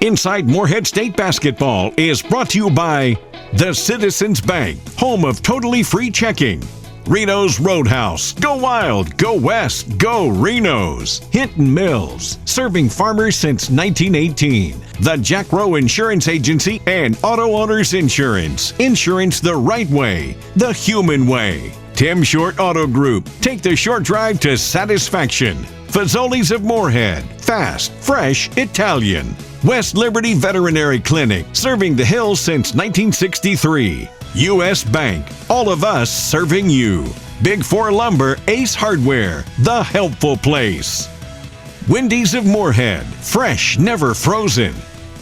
Inside Morehead State Basketball is brought to you by the Citizens Bank, home of totally free checking. Reno's Roadhouse. Go wild, go west, go Reno's. Hinton Mills, serving farmers since 1918. The Jack Rowe Insurance Agency and Auto Owners Insurance. Insurance the right way, the human way. Tim Short Auto Group. Take the short drive to satisfaction. Fazoli's of Morehead. Fast, fresh, Italian. West Liberty Veterinary Clinic, serving the Hills since 1963. U.S. Bank, all of us serving you. Big Four Lumber, Ace Hardware, the helpful place. Wendy's of Morehead, fresh, never frozen.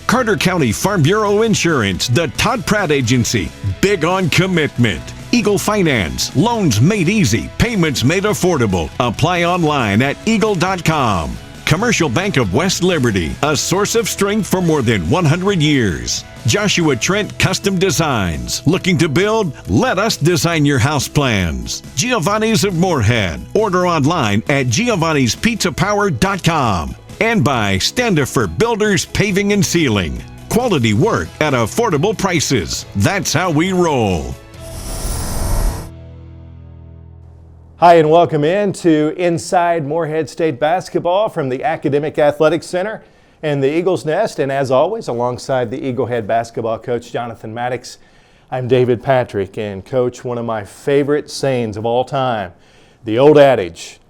Carter County Farm Bureau Insurance, the Todd Pratt Agency, big on commitment. Eagle Finance, loans made easy, payments made affordable. Apply online at eagle.com. Commercial Bank of West Liberty, a source of strength for more than 100 years. Joshua Trent Custom Designs. Looking to build? Let us design your house plans. Giovanni's of Morehead. Order online at giovannispizzapower.com. And by Standifer Builders Paving and Sealing. Quality work at affordable prices. That's how we roll. Hi, and welcome to Inside Morehead State Basketball from the Academic Athletics Center and the Eagles Nest. And as always, alongside the Eagle Head basketball coach, Jonathan Mattox, I'm David Patrick. And Coach, one of my favorite sayings of all time, the old adage,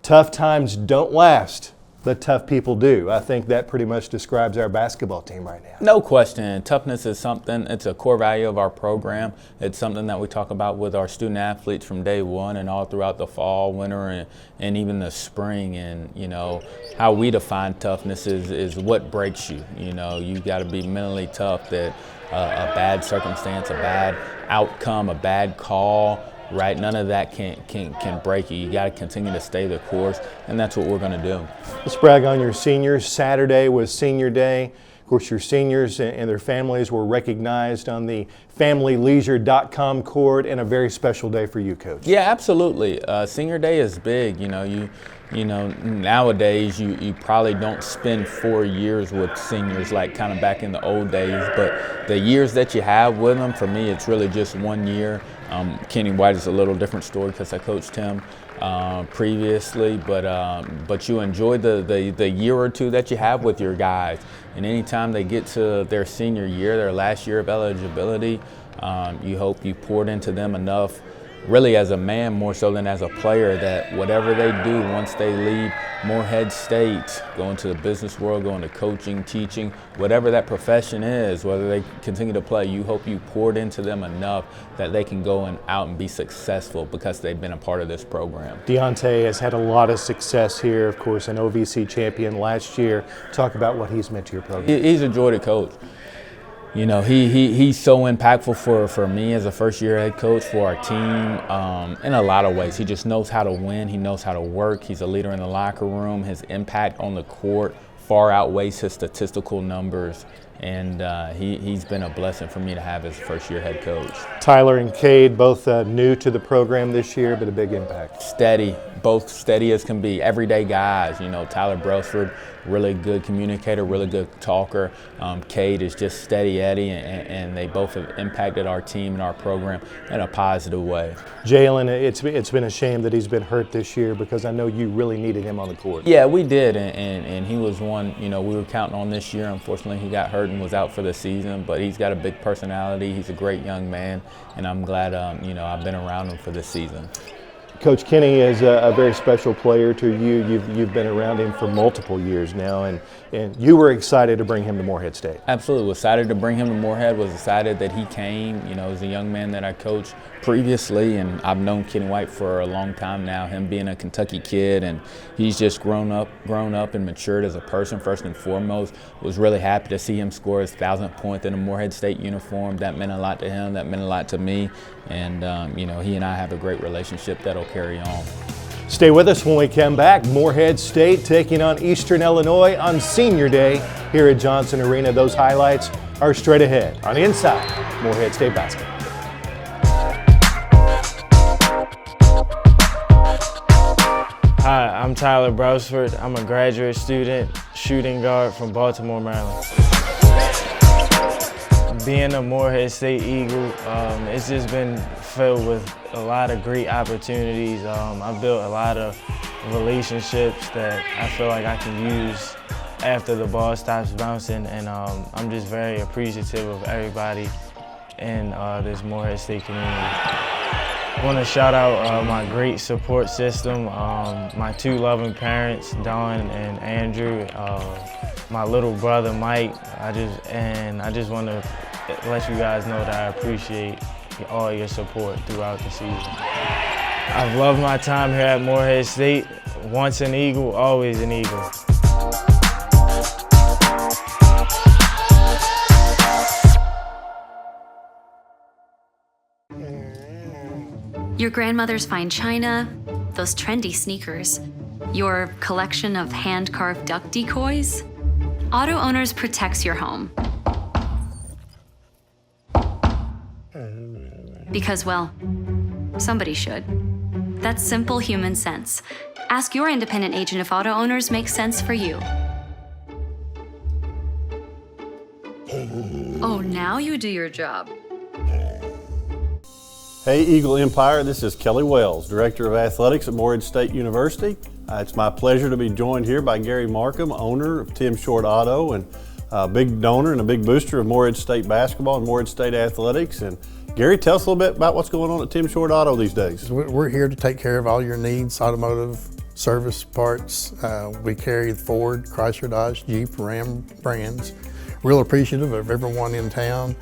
tough times don't last, but tough people do. I think that pretty much describes our basketball team right now. No question. Toughness is something, it's a core value of our program. It's something that we talk about with our student athletes from day one and all throughout the fall, winter, and even the spring. And, you know, how we define toughness is what breaks you. You know, you got to be mentally tough that a bad circumstance, a bad outcome, a bad call, right? None of that can break you. You got to continue to stay the course, and that's what we're going to do. Let's brag on your seniors. Saturday was senior day. Of course, your seniors and their families were recognized on the familyleisure.com court, and a very special day for you, Coach. Yeah, absolutely. Senior day is big. You know, nowadays you probably don't spend 4 years with seniors like kind of back in the old days, but the years that you have with them, for me, it's really just 1 year. Kenny White is a little different story because I coached him previously, but you enjoy the year or two that you have with your guys, and anytime they get to their senior year, their last year of eligibility, you hope you poured into them enough, really as a man more so than as a player, that whatever they do once they leave Morehead State, go into the business world, go into coaching, teaching, whatever that profession is, whether they continue to play, you hope you poured into them enough that they can go out and be successful because they've been a part of this program. Deontay has had a lot of success here, of course, an OVC champion last year. Talk about what he's meant to your program. He's a joy to coach. You know, he's so impactful for me as a first-year head coach, for our team, in a lot of ways. He just knows how to win. He knows how to work. He's a leader in the locker room. His impact on the court far outweighs his statistical numbers, and he's been a blessing for me to have as a first-year head coach. Tyler and Cade, both new to the program this year, but a big impact. Steady, both steady as can be, everyday guys. You know, Tyler Brelsford, really good communicator, really good talker. Cade is just steady Eddie, and they both have impacted our team and our program in a positive way. Jalen, it's been a shame that he's been hurt this year, because I know you really needed him on the court. Yeah, we did, and he was one, you know, we were counting on this year. Unfortunately, he got hurt and was out for the season, but he's got a big personality. He's a great young man, and I'm glad, you know, I've been around him for this season. Coach Kenny is a very special player to you. You've been around him for multiple years now, and you were excited to bring him to Morehead State. Absolutely, was excited to bring him to Morehead, was excited that he came. You know, as a young man that I coached previously, and I've known Kenny White for a long time now, him being a Kentucky kid, and he's just grown up and matured as a person first and foremost. Was really happy to see him score his 1,000th point in a Morehead State uniform. That meant a lot to him, that meant a lot to me, and you know, he and I have a great relationship that'll carry on. Stay with us when we come back. Morehead State taking on Eastern Illinois on Senior Day here at Johnson Arena. Those highlights are straight ahead on Inside Morehead State Basketball. Hi, I'm Tyler Brelsford. I'm a graduate student, shooting guard from Baltimore, Maryland. Being a Morehead State Eagle, it's just been filled with a lot of great opportunities. I've built a lot of relationships that I feel like I can use after the ball stops bouncing, and I'm just very appreciative of everybody in this Morehead State community. I want to shout out my great support system, my two loving parents, Dawn and Andrew, my little brother Mike. I just want to let you guys know that I appreciate all your support throughout the season. I've loved my time here at Morehead State. Once an Eagle, always an Eagle. Your grandmother's fine china, those trendy sneakers, your collection of hand-carved duck decoys. Auto Owners protects your home. Because, well, somebody should. That's simple human sense. Ask your independent agent if Auto Owners makes sense for you. Oh, now you do your job. Hey Eagle Empire, this is Kelly Wells, Director of Athletics at Morehead State University. It's my pleasure to be joined here by Gary Markham, owner of Tim Short Auto and a big donor and a big booster of Morehead State basketball and Morehead State athletics. And Gary, tell us a little bit about what's going on at Tim Short Auto these days. We're here to take care of all your needs, automotive, service parts. We carry Ford, Chrysler, Dodge, Jeep, Ram brands. Real appreciative of everyone in town.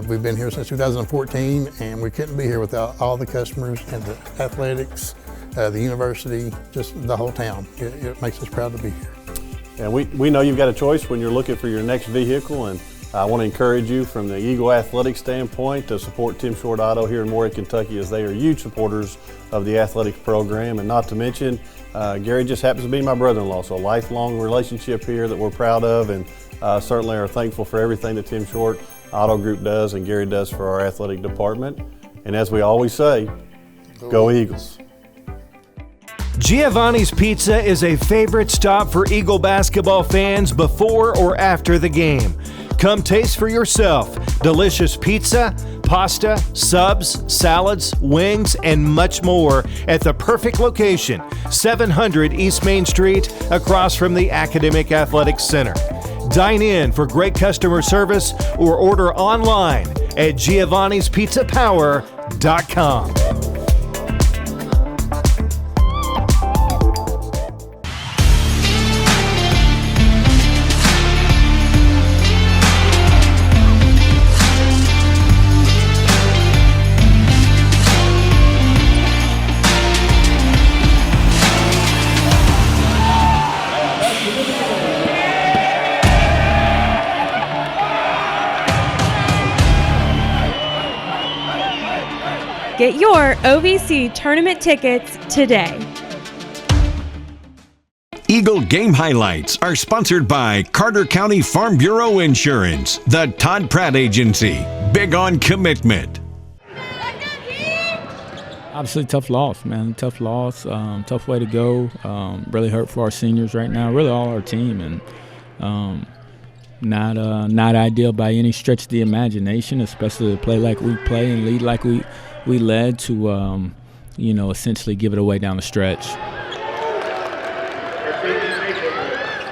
We've been here since 2014, and we couldn't be here without all the customers and the athletics, the university, just the whole town. It makes us proud to be here. And we know you've got a choice when you're looking for your next vehicle, and I want to encourage you from the Eagle athletic standpoint to support Tim Short Auto here in Morehead, Kentucky, as they are huge supporters of the athletics program. And not to mention, Gary just happens to be my brother-in-law, so a lifelong relationship here that we're proud of, and certainly are thankful for everything that Tim Short Auto Group does and Gary does for our athletic department. And as we always say, go Eagles. Giovanni's Pizza is a favorite stop for Eagle basketball fans before or after the game. Come taste for yourself delicious pizza, pasta, subs, salads, wings, and much more at the perfect location, 700 East Main Street, across from the Academic Athletics Center. Dine in for great customer service or order online at giovannispizzapower.com. Get your OVC tournament tickets today. Eagle Game Highlights are sponsored by Carter County Farm Bureau Insurance, the Todd Pratt Agency, big on commitment. Obviously, tough loss, man. Tough loss, tough way to go. Really hurt for our seniors right now, really all our team, and not ideal by any stretch of the imagination, especially to play like we play and lead like we led to, essentially give it away down the stretch.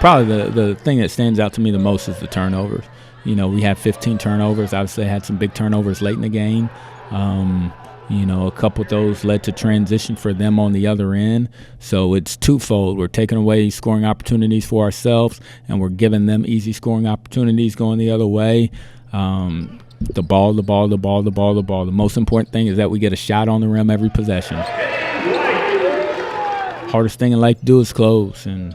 Probably the thing that stands out to me the most is the turnovers. We had 15 turnovers. Obviously, I had some big turnovers late in the game. A couple of those led to transition for them on the other end. So it's twofold. We're taking away scoring opportunities for ourselves, and we're giving them easy scoring opportunities going the other way. The ball. The most important thing is that we get a shot on the rim every possession. Hardest thing in life to do is close. And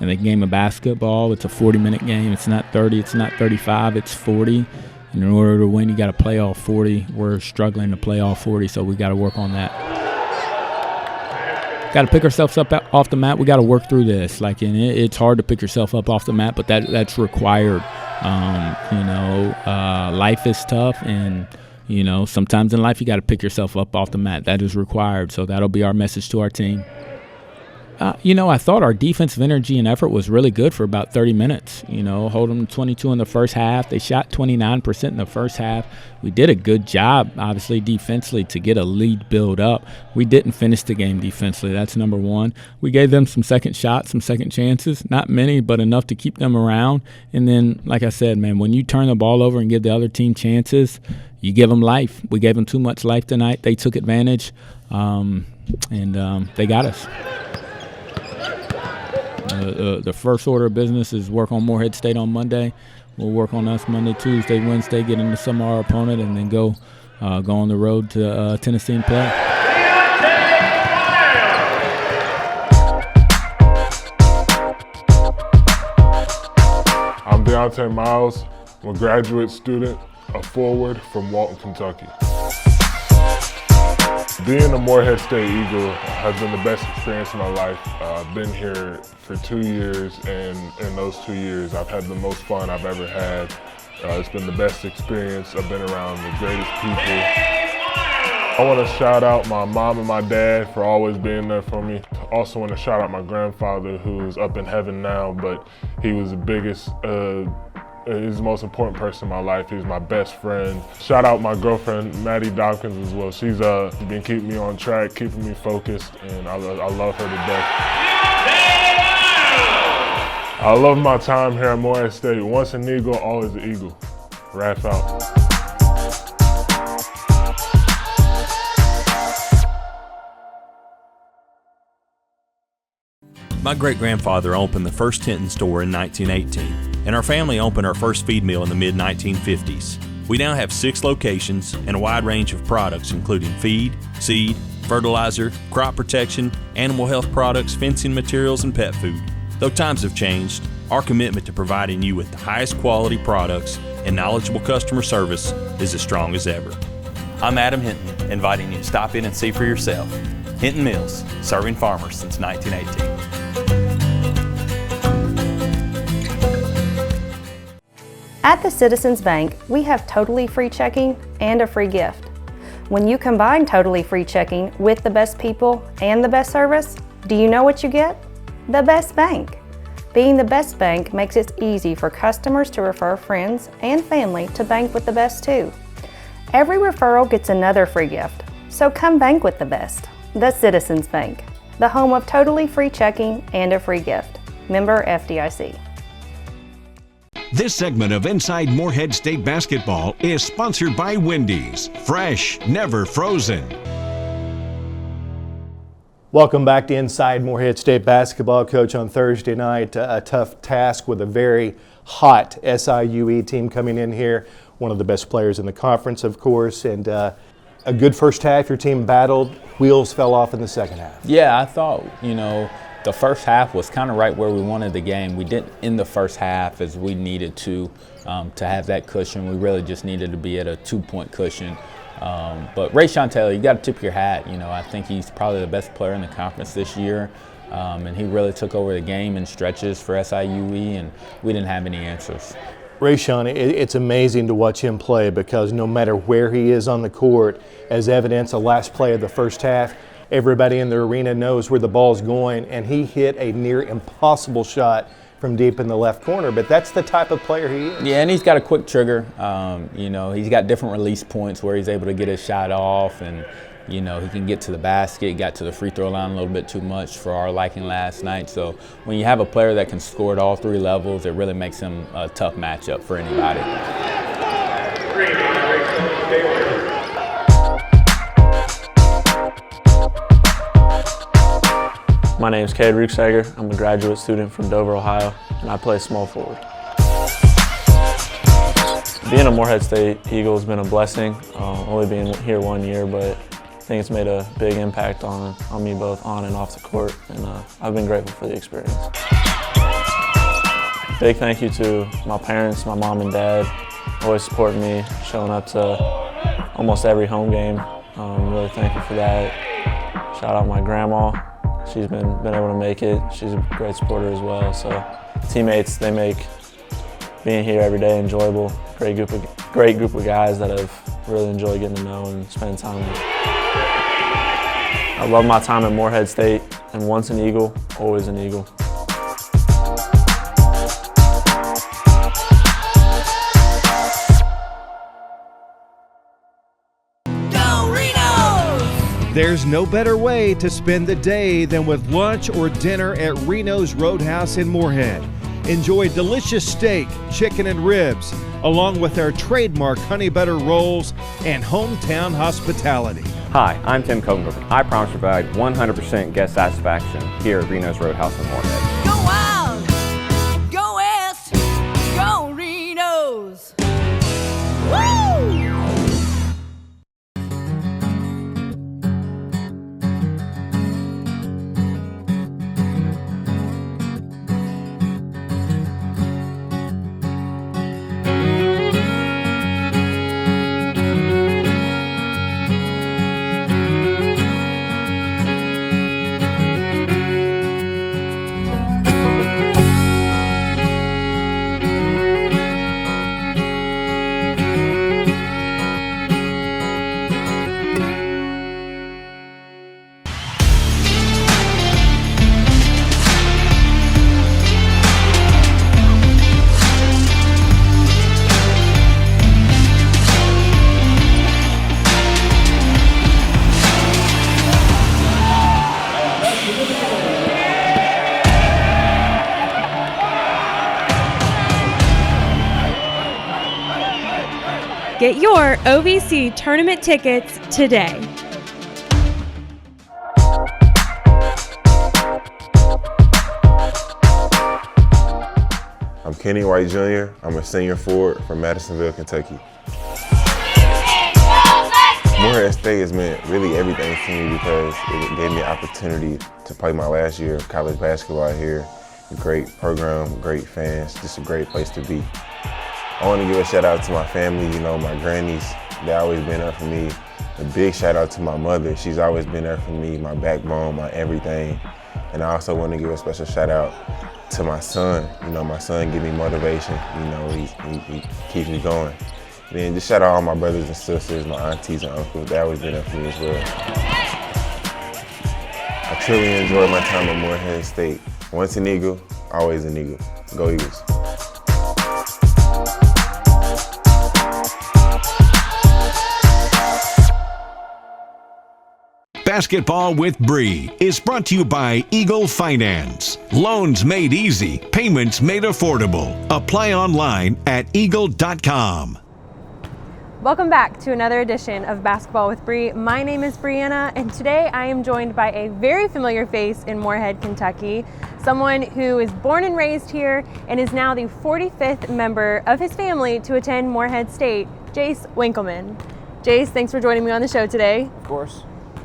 in the game of basketball, it's a 40-minute game. It's not 30. It's not 35. It's 40. And in order to win, you got to play all 40. We're struggling to play all 40, so we got to work on that. Got to pick ourselves up off the mat. We got to work through this. It's hard to pick yourself up off the mat, but that's required. Life is tough, and sometimes in life you got to pick yourself up off the mat. That is required. So that'll be our message to our team. I thought our defensive energy and effort was really good for about 30 minutes. Hold them 22 in the first half. They shot 29% in the first half. We did a good job, obviously, defensively to get a lead build up. We didn't finish the game defensively. That's number one. We gave them some second shots, some second chances. Not many, but enough to keep them around. And then, like I said, man, when you turn the ball over and give the other team chances, you give them life. We gave them too much life tonight. They took advantage, and they got us. The first order of business is work on Morehead State on Monday. We'll work on us Monday, Tuesday, Wednesday, get into some of our opponent, and then go on the road to Tennessee and play. I'm Deontay Miles. I'm a graduate student, a forward from Walton, Kentucky. Being a Morehead State Eagle has been the best experience of my life. I've been here for 2 years, and in those 2 years, I've had the most fun I've ever had. It's been the best experience. I've been around the greatest people. I want to shout out my mom and my dad for always being there for me. I also want to shout out my grandfather, who's up in heaven now, but he was the biggest, he's the most important person in my life. He's my best friend. Shout out my girlfriend, Maddie Dawkins, as well. She's been keeping me on track, keeping me focused, and I love her to death. I love my time here at Morehead State. Once an Eagle, always an Eagle. Raf out. My great-grandfather opened the first Tinton store in 1918, and our family opened our first feed mill in the mid-1950s. We now have 6 locations and a wide range of products including feed, seed, fertilizer, crop protection, animal health products, fencing materials, and pet food. Though times have changed, our commitment to providing you with the highest quality products and knowledgeable customer service is as strong as ever. I'm Adam Hinton, inviting you to stop in and see for yourself. Hinton Mills, serving farmers since 1918. At the Citizens Bank, we have totally free checking and a free gift. When you combine totally free checking with the best people and the best service, do you know what you get? The best bank. Being the best bank makes it easy for customers to refer friends and family to bank with the best too. Every referral gets another free gift, so come bank with the best. The Citizens Bank, the home of totally free checking and a free gift. Member FDIC. This segment of Inside Morehead State Basketball is sponsored by Wendy's. Fresh, never frozen. Welcome back to Inside Morehead State Basketball. Coach, on Thursday night, a tough task with a very hot SIUE team coming in here. One of the best players in the conference, of course, and a good first half. Your team battled. Wheels fell off in the second half. Yeah, I thought, the first half was kind of right where we wanted the game. We didn't end the first half as we needed to have that cushion. We really just needed to be at a 2-point cushion. But Rayshon Taylor, you got to tip your hat. I think he's probably the best player in the conference this year. And he really took over the game in stretches for SIUE, and we didn't have any answers. Rayshon, it's amazing to watch him play because no matter where he is on the court, as evidence, the last play of the first half, everybody in the arena knows where the ball's going, and he hit a near impossible shot from deep in the left corner, but that's the type of player he is. Yeah, and he's got a quick trigger. He's got different release points where he's able to get his shot off, and he can get to the basket, got to the free throw line a little bit too much for our liking last night. So when you have a player that can score at all 3 levels, it really makes him a tough matchup for anybody. My name is Cade Rucksager. I'm a graduate student from Dover, Ohio, and I play small forward. Being a Morehead State Eagle has been a blessing, only being here 1 year, but I think it's made a big impact on me both on and off the court, and I've been grateful for the experience. Big thank you to my parents, my mom and dad, always supporting me, showing up to almost every home game. I'm really thankful for that. Shout out my grandma. She's been able to make it. She's a great supporter as well. So teammates, they make being here every day enjoyable. Great group of guys that I've really enjoyed getting to know and spending time with. I love my time at Morehead State, and once an Eagle, always an Eagle. There's no better way to spend the day than with lunch or dinner at Reno's Roadhouse in Morehead. Enjoy delicious steak, chicken, and ribs, along with our trademark honey butter rolls and hometown hospitality. Hi, I'm Tim Covenberg. I promise to provide 100% guest satisfaction here at Reno's Roadhouse in Morehead. Go wild, go west, go Reno's. Woo! Get your OVC tournament tickets today. I'm Kenny White Jr. I'm a senior forward from Madisonville, Kentucky. Morehead State has meant really everything to me because it gave me an opportunity to play my last year of college basketball here. A great program, great fans, just a great place to be. I want to give a shout out to my family, my grannies, they always been there for me. A big shout out to my mother, she's always been there for me, my backbone, my everything. And I also want to give a special shout out to my son. My son give me motivation, he keeps me going. And then just shout out all my brothers and sisters, my aunties and uncles, they always been there for me as well. I truly enjoyed my time at Morehead State. Once an Eagle, always an Eagle. Go Eagles. Basketball with Bree is brought to you by Eagle Finance. Loans made easy, payments made affordable. Apply online at eagle.com. Welcome back to another edition of Basketball with Bree. My name is Breanna, and today I am joined by a very familiar face in Morehead, Kentucky, someone who is born and raised here and is now the 45th member of his family to attend Morehead State, Jace Winkleman. Jace, thanks for joining me on the show today. Of course.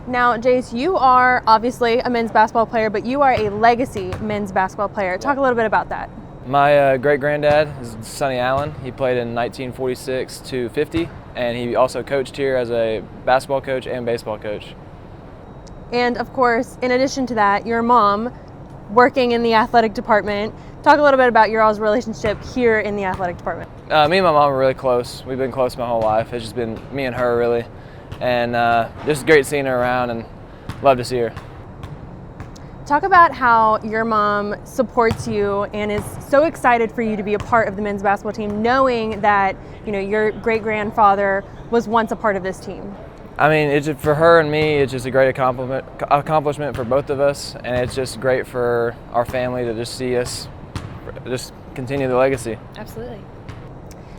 Now, Jace, you are obviously a men's basketball player, but you are a legacy men's basketball player. Talk a little bit about that. My great-granddad is Sonny Allen. He played in 1946 to 50, and he also coached here as a basketball coach and baseball coach. And of course, in addition to that, your mom working in the athletic department. Talk a little bit about your all's relationship here in the athletic department. Me and my mom are really close. We've been close my whole life. It's just been me and her, really. And just great seeing her around, and love to see her. Talk about how your mom supports you and is so excited for you to be a part of the men's basketball team, knowing that your great-grandfather was once a part of this team. I mean, for her and me, it's just a great accomplishment for both of us, and it's just great for our family to just see us just continue the legacy. Absolutely.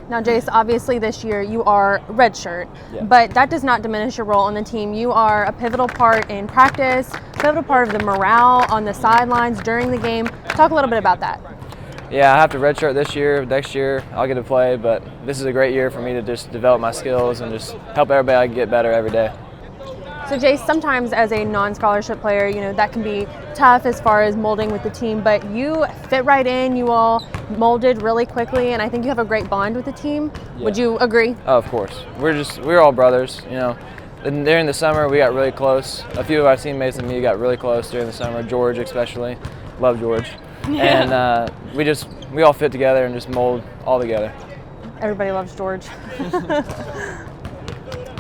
Now, Jace, obviously this year you are redshirt, but that does not diminish your role on the team. You are a pivotal part in practice, pivotal part of the morale on the sidelines during the game. Talk a little bit about that. Yeah, I have to redshirt this year. Next year I'll get to play, but this is a great year for me to just develop my skills and just help everybody get better every day. So Jace, sometimes as a non-scholarship player, that can be tough as far as molding with the team, but you fit right in, you all molded really quickly, and I think you have a great bond with the team. Yeah. Would you agree? Oh, of course. We're all brothers, And during the summer we got really close. A few of our teammates and me got really close during the summer, George especially. Love George. Yeah. And we all fit together and just mold all together. Everybody loves George.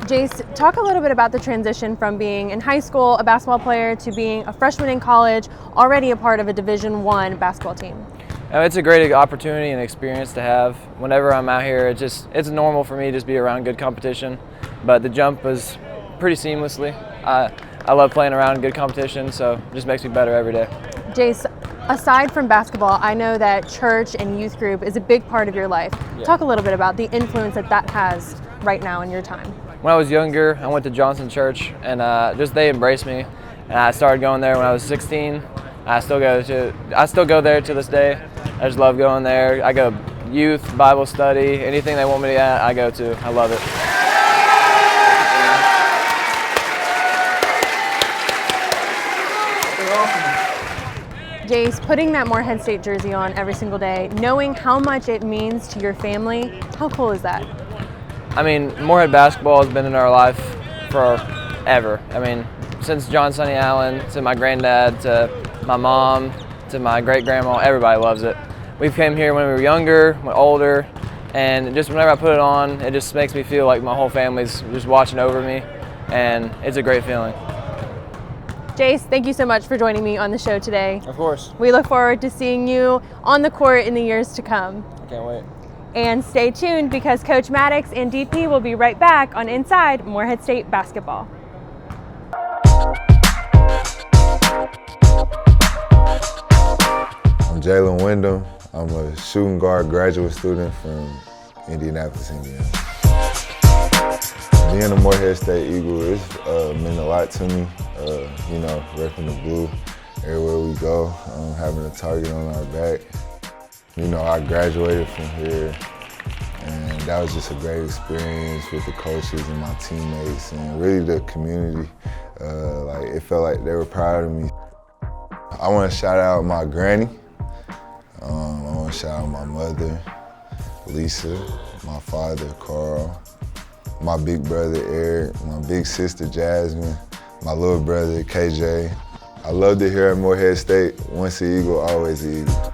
Jace, talk a little bit about the transition from being in high school a basketball player to being a freshman in college, already a part of a Division I basketball team. It's a great opportunity and experience to have. Whenever I'm out here, it's normal for me to just be around good competition, but the jump was pretty seamlessly. I love playing around good competition, so it just makes me better every day. Jace, aside from basketball, I know that church and youth group is a big part of your life. Yeah. Talk a little bit about the influence that has right now in your time. When I was younger, I went to Johnson Church, and just they embraced me. And I started going there when I was 16. I still go there to this day. I just love going there. I go youth, Bible study, anything they want me to I go to. I love it. Jace, putting that Morehead State jersey on every single day, knowing how much it means to your family, how cool is that? I mean, Morehead basketball has been in our life forever. I mean, since John Sonny Allen, to my granddad, to my mom, to my great-grandma, everybody loves it. We came here when we were younger, older, and just whenever I put it on, it just makes me feel like my whole family's just watching over me, and it's a great feeling. Jace, thank you so much for joining me on the show today. Of course. We look forward to seeing you on the court in the years to come. I can't wait. And stay tuned because Coach Mattox and DP will be right back on Inside Morehead State Basketball. I'm Jalen Wyndham. I'm a shooting guard graduate student from Indianapolis, Indiana. Being a Morehead State Eagle, it's meant a lot to me. You know, repping the blue everywhere we go, having a target on our back. You know, I graduated from here, and that was just a great experience with the coaches and my teammates, and really the community. Like, it felt like they were proud of me. I want to shout out my granny. I want to shout out my mother, Lisa, my father, Carl, my big brother, Eric, my big sister, Jasmine, my little brother, KJ. I loved it here at Morehead State. Once an Eagle, always an Eagle.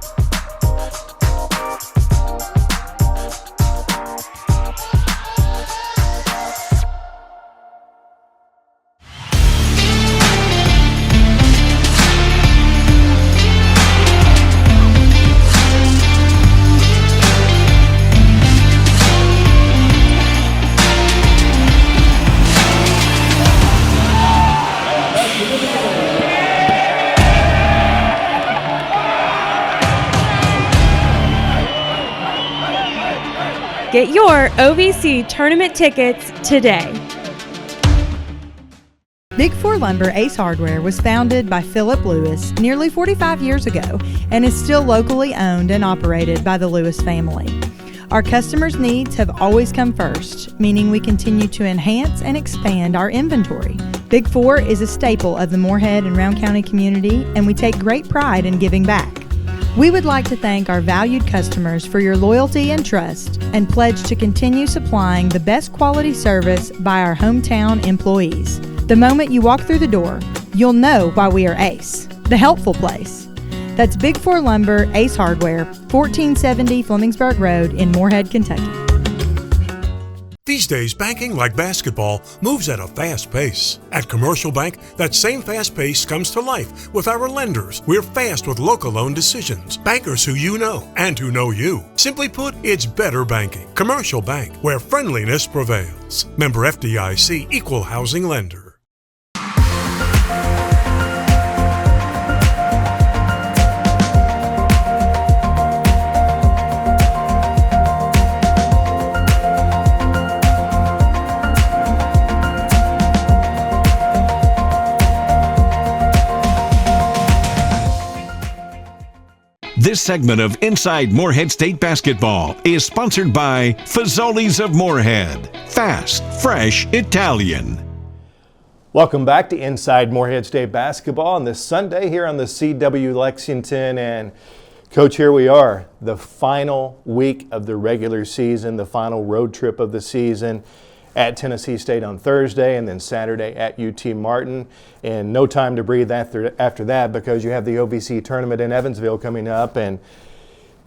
Get your OVC tournament tickets today. Big Four Lumber Ace Hardware was founded by Philip Lewis nearly 45 years ago and is still locally owned and operated by the Lewis family. Our customers' needs have always come first, meaning we continue to enhance and expand our inventory. Big Four is a staple of the Morehead and Round County community, and we take great pride in giving back. We would like to thank our valued customers for your loyalty and trust and pledge to continue supplying the best quality service by our hometown employees. The moment you walk through the door, you'll know why we are Ace, the helpful place. That's Big Four Lumber Ace Hardware, 1470 Flemingsburg Road in Morehead, Kentucky. These days, banking, like basketball, moves at a fast pace. At Commercial Bank, that same fast pace comes to life with our lenders. We're fast with local loan decisions. Bankers who you know and who know you. Simply put, it's better banking. Commercial Bank, where friendliness prevails. Member FDIC, Equal Housing Lender. This segment of Inside Morehead State Basketball is sponsored by Fazoli's of Morehead. Fast, fresh, Italian. Welcome back to Inside Morehead State Basketball on this Sunday here on the CW Lexington. And Coach, here we are, the final week of the regular season, the final road trip of the season at Tennessee State on Thursday, and then Saturday at UT Martin. And no time to breathe after that because you have the OVC tournament in Evansville coming up. And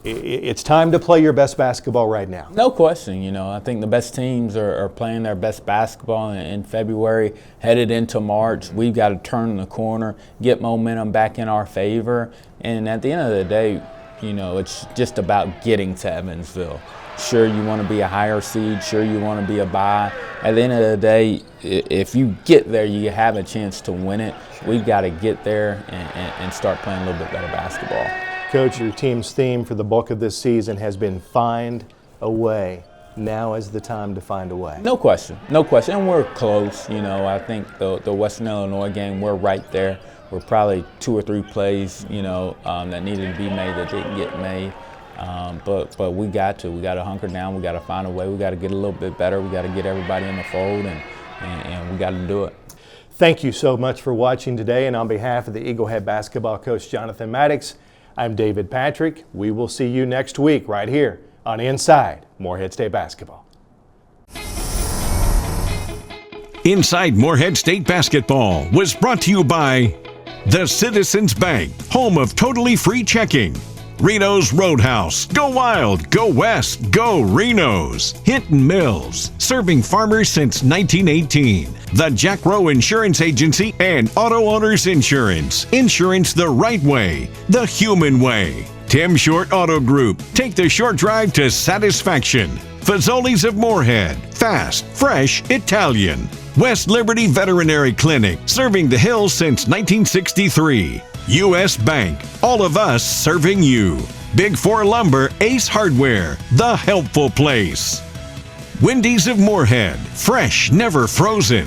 it's time to play your best basketball right now. No question. You know, I think the best teams are playing their best basketball in February, headed into March. We've got to turn the corner, get momentum back in our favor. And at the end of the day, you know, it's just about getting to Evansville. Sure, you want to be a higher seed. Sure, you want to be a bye. At the end of the day, if you get there, you have a chance to win it. We've got to get there and start playing a little bit better basketball. Coach, your team's theme for the bulk of this season has been find a way. Now is the time to find a way. No question, no question. And we're close. You know, I think the Western Illinois game, we're right there. We're probably 2 or 3 plays, you know, that needed to be made that didn't get made. But we got to hunker down. We got to find a way. We got to get a little bit better. We got to get everybody in the fold, and we got to do it. Thank you so much for watching today. And on behalf of the Eagle Head basketball coach Jonathan Mattox, I'm David Patrick. We will see you next week right here on Inside Morehead State Basketball. Inside Morehead State Basketball was brought to you by the Citizens Bank, home of totally free checking. Reno's Roadhouse, go wild, go west, go Reno's. Hinton Mills, serving farmers since 1918. The Jack Rowe Insurance Agency and Auto Owners Insurance. Insurance the right way, the human way. Tim Short Auto Group, take the short drive to satisfaction. Fazoli's of Morehead, fast, fresh, Italian. West Liberty Veterinary Clinic, serving the hills since 1963. U.S. Bank, all of us serving you. Big 4 Lumber, Ace Hardware, the helpful place. Wendy's of Morehead, fresh, never frozen.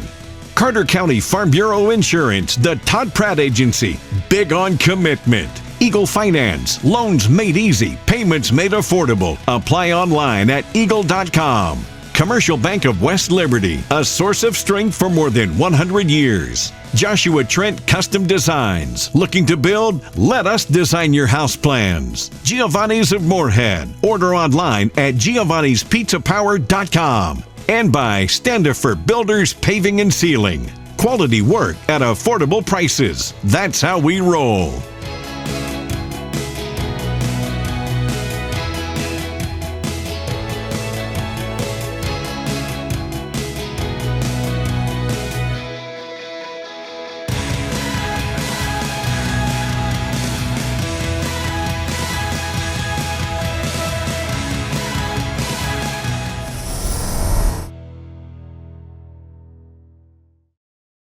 Carter County Farm Bureau Insurance, the Todd Pratt Agency, big on commitment. Eagle Finance, loans made easy, payments made affordable. Apply online at eagle.com. Commercial Bank of West Liberty, a source of strength for more than 100 years. Joshua Trent Custom Designs. Looking to build? Let us design your house plans. Giovanni's of Morehead. Order online at giovannispizzapower.com. And by Standifer Builders Paving and Sealing. Quality work at affordable prices. That's how we roll.